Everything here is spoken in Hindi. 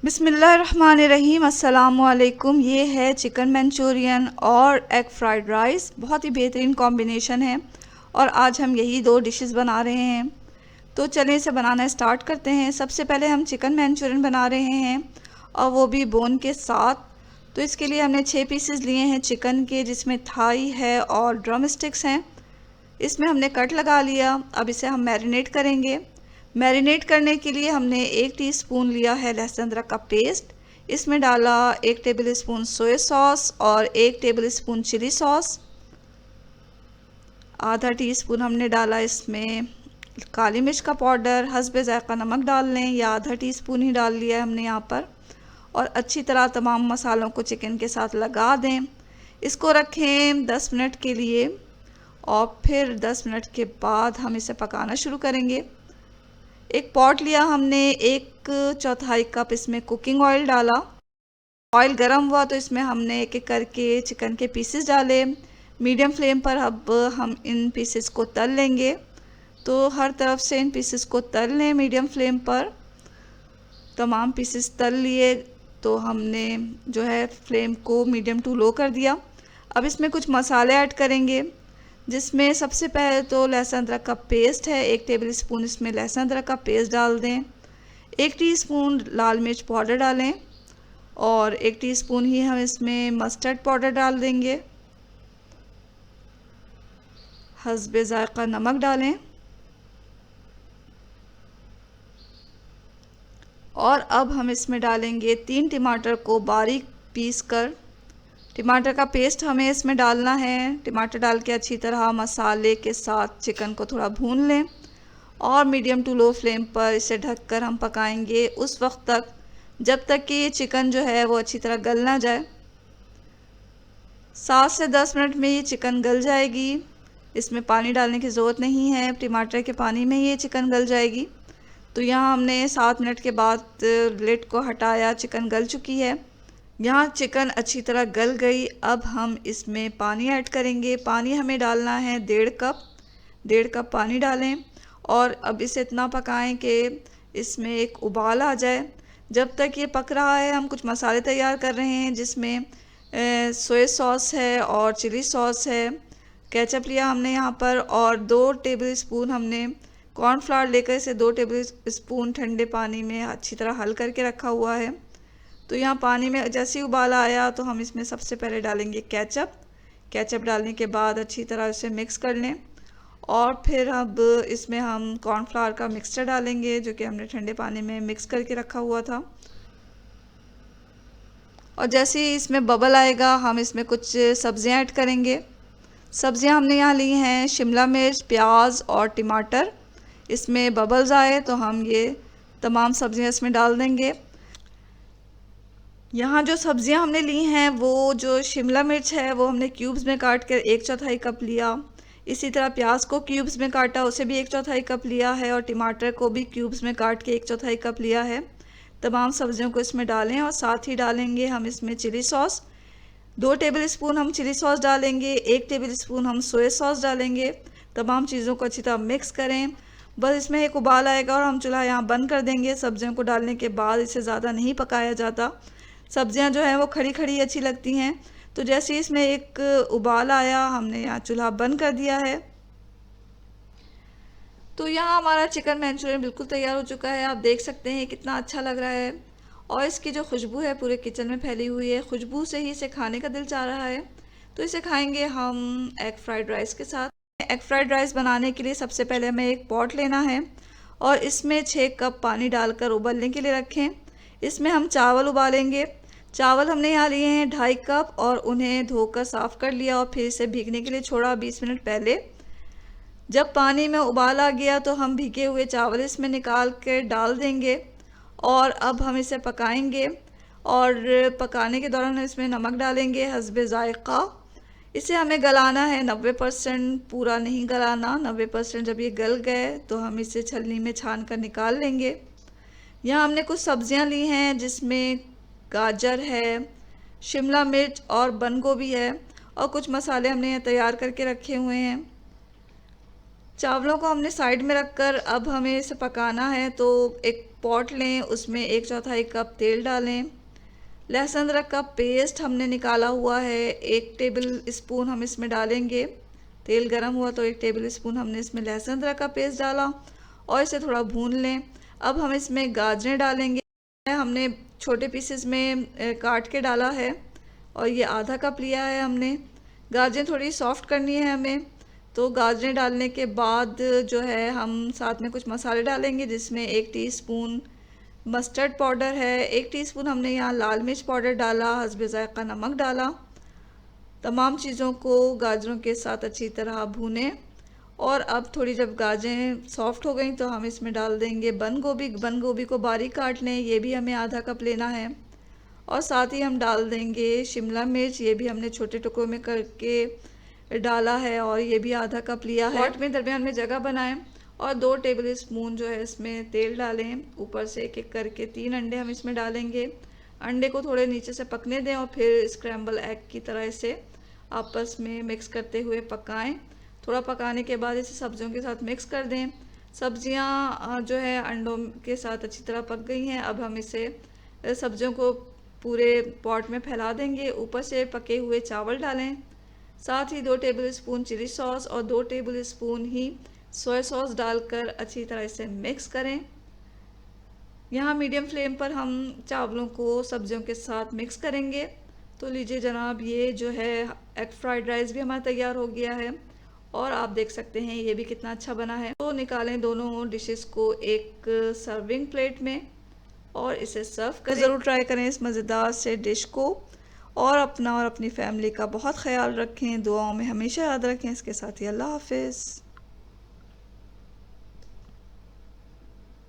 बिस्मिल्लाहिर्रहमानिर्रहीम। अस्सलामुअलैकुम। ये है चिकन मंचूरियन और एग फ्राइड राइस। बहुत ही बेहतरीन कॉम्बिनेशन है और आज हम यही दो डिशेस बना रहे हैं। तो चलें इसे बनाना स्टार्ट करते हैं। सबसे पहले हम चिकन मंचूरियन बना रहे हैं और वो भी बोन के साथ। तो इसके लिए हमने 6 पीसेस लिए हैं चिकन के, जिसमें थाई है और ड्रम स्टिक्स हैं। इसमें हमने कट लगा लिया। अब इसे हम मैरिनेट करेंगे। मैरिनेट करने के लिए हमने 1 टीस्पून लिया है लहसुन अदरक का पेस्ट। इसमें डाला 1 टेबल स्पून सोया सॉस और 1 टेबल स्पून चिली सॉस। आधा टीस्पून हमने डाला इसमें काली मिर्च का पाउडर। हस्बे ज़ायक़ा नमक डाल लें या आधा टीस्पून ही डाल लिया है हमने यहाँ पर। और अच्छी तरह तमाम मसालों को चिकन के साथ लगा दें। इसको रखें 10 मिनट के लिए और फिर 10 मिनट के बाद हम इसे पकाना शुरू करेंगे। एक पॉट लिया हमने, 1/4 कप इसमें कुकिंग ऑयल डाला। ऑयल गर्म हुआ तो इसमें हमने एक एक करके चिकन के पीसेस डाले। मीडियम फ्लेम पर अब हम इन पीसेस को तल लेंगे। तो हर तरफ से इन पीसेस को तल लें मीडियम फ्लेम पर। तमाम पीसेस तल लिए तो हमने जो है फ्लेम को मीडियम टू लो कर दिया। अब इसमें कुछ मसाले ऐड करेंगे, जिसमें सबसे पहले तो लहसुन अदरक का पेस्ट है। 1 टेबल स्पून इसमें लहसुन अदरक का पेस्ट डाल दें। 1 टीस्पून लाल मिर्च पाउडर डालें और 1 टीस्पून ही हम इसमें मस्टर्ड पाउडर डाल देंगे। हस्बे ज़ायक़ा नमक डालें और अब हम इसमें डालेंगे 3 टमाटर को बारीक पीस कर। टमाटर का पेस्ट हमें इसमें डालना है। टमाटर डाल के अच्छी तरह मसाले के साथ चिकन को थोड़ा भून लें और मीडियम टू लो फ्लेम पर इसे ढककर हम पकाएंगे उस वक्त तक जब तक कि ये चिकन जो है वो अच्छी तरह गल ना जाए। 7 से 10 मिनट में ये चिकन गल जाएगी। इसमें पानी डालने की ज़रूरत नहीं है, टमाटर के पानी में ये चिकन गल जाएगी। तो यहाँ हमने 7 मिनट के बाद लिड को हटाया, चिकन गल चुकी है। यहाँ चिकन अच्छी तरह गल गई। अब हम इसमें पानी ऐड करेंगे। पानी हमें डालना है 1.5 कप पानी डालें और अब इसे इतना पकाएं कि इसमें एक उबाल आ जाए। जब तक ये पक रहा है हम कुछ मसाले तैयार कर रहे हैं, जिसमें सोया सॉस है और चिली सॉस है। केचप लिया हमने यहाँ पर और 2 टेबल स्पून हमने कॉर्नफ्लावर लेकर इसे 2 टेबल स्पून ठंडे पानी में अच्छी तरह हल करके रखा हुआ है। तो यहाँ पानी में जैसे ही उबाल आया तो हम इसमें सबसे पहले डालेंगे केचप डालने के बाद अच्छी तरह इसे मिक्स कर लें और फिर अब इसमें हम कॉर्नफ्लावर का मिक्सचर डालेंगे, जो कि हमने ठंडे पानी में मिक्स करके रखा हुआ था। और जैसे ही इसमें बबल आएगा हम इसमें कुछ सब्जियां ऐड करेंगे। सब्जियां हमने यहाँ ली हैं शिमला मिर्च, प्याज और टमाटर। इसमें बबल्स आए तो हम ये तमाम सब्जियां इसमें डाल देंगे। यहाँ जो सब्जियां हमने ली हैं वो जो शिमला मिर्च है वो हमने क्यूब्स में काट कर 1/4 कप लिया। इसी तरह प्याज को क्यूब्स में काटा, उसे भी 1/4 कप लिया है और टमाटर को भी क्यूब्स में काट के 1/4 कप लिया है। तमाम सब्जियों को इसमें डालें और साथ ही डालेंगे हम इसमें चिली सॉस। 2 टेबल स्पून हम चिली सॉस डालेंगे, 1 टेबल स्पून हम सोया सॉस डालेंगे। तमाम चीज़ों को अच्छी तरह मिक्स करें। बस इसमें एक उबाल आएगा और हम चूल्हा यहाँ बंद कर देंगे। सब्जियों को डालने के बाद इसे ज़्यादा नहीं पकाया जाता। सब्जियां जो हैं वो खड़ी खड़ी अच्छी लगती हैं। तो जैसे ही इसमें एक उबाल आया हमने यहाँ चूल्हा बंद कर दिया है। तो यहाँ हमारा चिकन मंचूरियन बिल्कुल तैयार हो चुका है। आप देख सकते हैं कितना अच्छा लग रहा है और इसकी जो खुशबू है पूरे किचन में फैली हुई है। खुशबू से ही इसे खाने का दिल चाह रहा है। तो इसे खाएंगे हम एग फ्राइड राइस के साथ। एग फ्राइड राइस बनाने के लिए सबसे पहले हमें एक पॉट लेना है और इसमें 6 कप पानी डालकर उबलने के लिए रखें। इसमें हम चावल उबालेंगे। चावल हमने यहाँ लिए हैं 2.5 कप और उन्हें धोकर साफ़ कर लिया और फिर इसे भीगने के लिए छोड़ा 20 मिनट पहले। जब पानी में उबाल आ गया तो हम भीगे हुए चावल इसमें निकाल कर डाल देंगे और अब हम इसे पकाएंगे। और पकाने के दौरान इसमें नमक डालेंगे हस्बे ज़ायक़ा। इसे हमें गलाना है 90%, पूरा नहीं गलाना। 90% जब ये गल गए तो हम इसे छलनी में छान कर निकाल लेंगे। यहाँ हमने कुछ सब्जियाँ ली हैं, जिसमें गाजर है, शिमला मिर्च और बंद गोभी है और कुछ मसाले हमने यहाँ तैयार करके रखे हुए हैं। चावलों को हमने साइड में रखकर अब हमें इसे पकाना है। तो एक पॉट लें, उसमें 1/4 कप तेल डालें। लहसुन अदरक का पेस्ट हमने निकाला हुआ है, 1 टेबल स्पून हम इसमें डालेंगे। तेल गरम हुआ तो 1 टेबल स्पून हमने इसमें लहसुन अदरक का पेस्ट डाला और इसे थोड़ा भून लें। अब हम इसमें गाजरें डालेंगे। हमने छोटे पीसेस में काट के डाला है और ये आधा कप लिया है हमने। गाजरें थोड़ी सॉफ्ट करनी है हमें, तो गाजरें डालने के बाद जो है हम साथ में कुछ मसाले डालेंगे, जिसमें 1 टीस्पून मस्टर्ड पाउडर है, 1 टीस्पून हमने यहाँ लाल मिर्च पाउडर डाला, हस्बे ज़ायक़ा नमक डाला। तमाम चीज़ों को गाजरों के साथ अच्छी तरह भूनें और अब थोड़ी जब गाजरें सॉफ्ट हो गई तो हम इसमें डाल देंगे बंद गोभी। बंद गोभी को बारीक काट लें, ये भी हमें आधा कप लेना है। और साथ ही हम डाल देंगे शिमला मिर्च, ये भी हमने छोटे टुकड़ों में करके डाला है और ये भी आधा कप लिया है। पॉट में दरमियान में जगह बनाएं और 2 टेबल स्पून जो है इसमें तेल डालें। ऊपर से एक एक करके 3 अंडे हम इसमें डालेंगे। अंडे को थोड़े नीचे से पकने दें और फिर स्क्रैम्बल एग की तरह इसे आपस में मिक्स करते हुए पकाएं। थोड़ा पकाने के बाद इसे सब्जियों के साथ मिक्स कर दें। सब्जियां जो है अंडों के साथ अच्छी तरह पक गई हैं। अब हम इसे सब्जियों को पूरे पॉट में फैला देंगे। ऊपर से पके हुए चावल डालें, साथ ही 2 टेबल स्पून चिली सॉस और 2 टेबल स्पून ही सोया सॉस डालकर अच्छी तरह इसे मिक्स करें। यहाँ मीडियम फ्लेम पर हम चावलों को सब्जियों के साथ मिक्स करेंगे। तो लीजिए जनाब, ये जो है एग फ्राइड राइस भी हमारा तैयार हो गया है और आप देख सकते हैं ये भी कितना अच्छा बना है। तो निकालें दोनों डिशेस को एक सर्विंग प्लेट में और इसे सर्व करें। ज़रूर ट्राई करें इस मज़ेदार से डिश को और अपना और अपनी फैमिली का बहुत ख्याल रखें, दुआओं में हमेशा याद रखें। इसके साथ ही अल्लाह हाफिज़।